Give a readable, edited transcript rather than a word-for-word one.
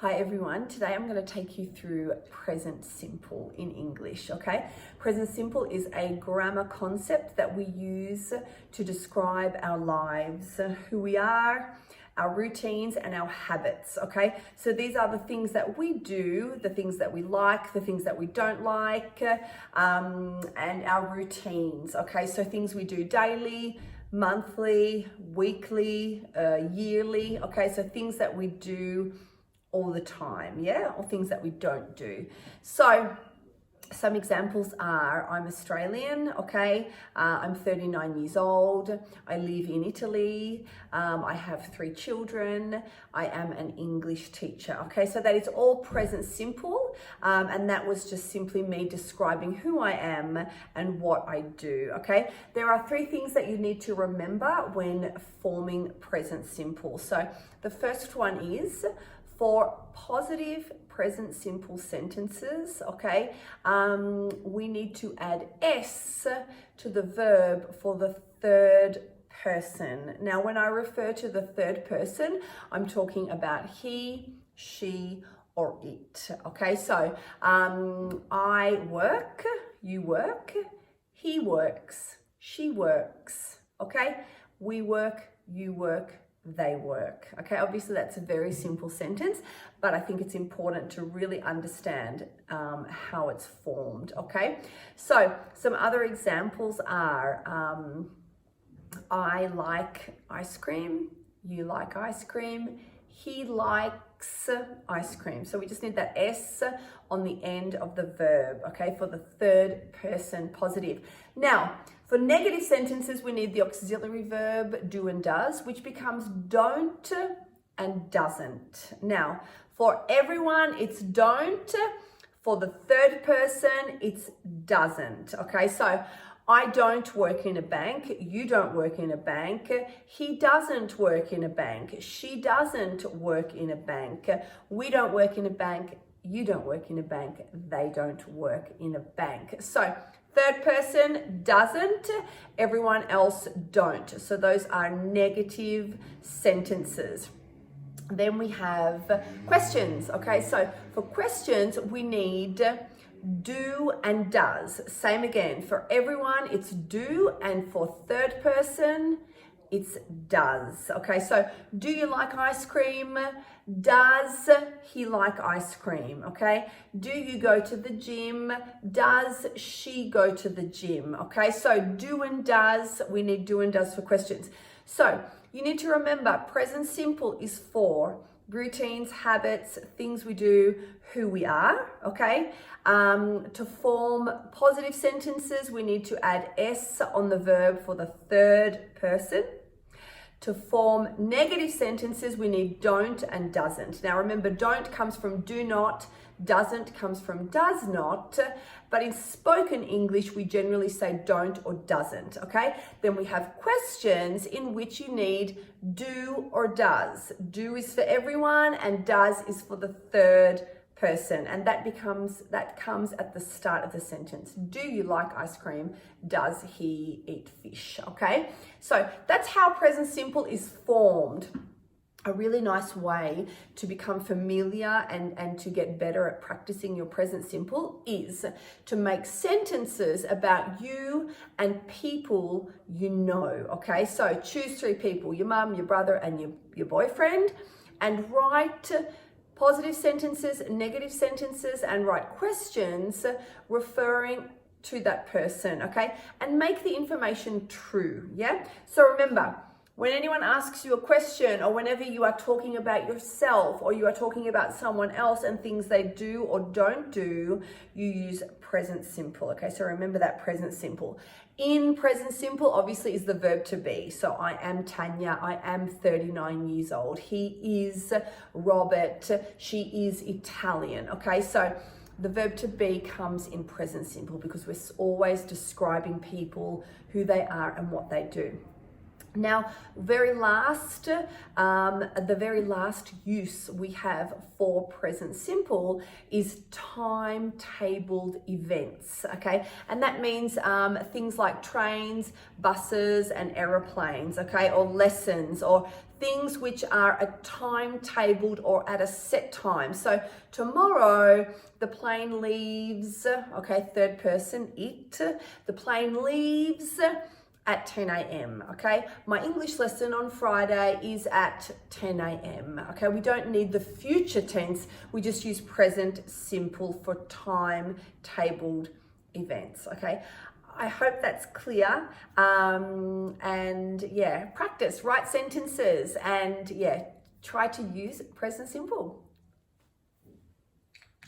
Hi everyone, today I'm going to take you through present simple in English, okay? Present simple is a grammar concept that we use to describe our lives, who we are, our routines and our habits, okay? So these are the things that we do, the things that we like, the things that we don't like, and our routines, okay? So things we do daily, monthly, weekly, yearly, okay? So things that we do all the time, yeah, or things that we don't do. So some examples are, I'm Australian, okay, I'm 39 years old, I live in Italy, I have 3 children, I am an English teacher, okay, so that is all present simple, and that was just simply me describing who I am and what I do, okay. There are 3 things that you need to remember when forming present simple. So the first one is, for positive present simple sentences, okay, we need to add S to the verb for the third person. Now, when I refer to the third person, I'm talking about he, she, or it, okay? So, I work, you work, he works, she works, okay? We work, you work, they work, okay? Obviously that's a very simple sentence, but I think it's important to really understand how it's formed, okay? So some other examples are, I like ice cream, you like ice cream, he likes ice cream. So we just need that S on the end of the verb, okay, for the third person positive. Now, for negative sentences, we need the auxiliary verb do and does, which becomes don't and doesn't. Now, for everyone, it's don't. For the third person, it's doesn't, okay? So I don't work in a bank, you don't work in a bank, he doesn't work in a bank, she doesn't work in a bank, we don't work in a bank, you don't work in a bank, they don't work in a bank. So third person doesn't, everyone else don't. So those are negative sentences. Then we have questions, okay? So for questions, we need do and does. Same again, for everyone, it's do, and for third person, it's does, okay? So do you like ice cream? Does he like ice cream, okay? Do you go to the gym? Does she go to the gym, okay? So do and does, we need do and does for questions. So you need to remember present simple is for routines, habits, things we do, who we are, okay? To form positive sentences, we need to add S on the verb for the third person. To form negative sentences, we need don't and doesn't. Now remember, don't comes from do not, doesn't comes from does not, but in spoken English, we generally say don't or doesn't, okay? Then we have questions in which you need do or does. Do is for everyone and does is for the third person, and that comes at the start of the sentence. Do you like ice cream? Does he eat fish? Okay, so that's how present simple is formed. A really nice way to become familiar and to get better at practicing your present simple is to make sentences about you and people you know, okay? So choose 3 people, your mum, your brother, and your boyfriend, and write positive sentences, negative sentences, and write questions referring to that person, okay? And make the information true, yeah? So remember, when anyone asks you a question, or whenever you are talking about yourself, or you are talking about someone else and things they do or don't do, you use present simple, okay? So remember that present simple. In present simple, obviously, is the verb to be. So I am Tanya, I am 39 years old. He is Robert, she is Italian, okay? So the verb to be comes in present simple because we're always describing people, who they are and what they do. Now, the very last use we have for present simple is timetabled events, okay? And that means things like trains, buses, and aeroplanes, okay? Or lessons, or things which are timetabled or at a set time. So tomorrow, the plane leaves, okay, third person, it. The plane leaves at 10 a.m. okay? My English lesson on Friday is at 10 a.m. okay? We don't need the future tense, we just use present simple for time-tabled events, okay? I hope that's clear. And yeah, practice, write sentences, and yeah, try to use present simple.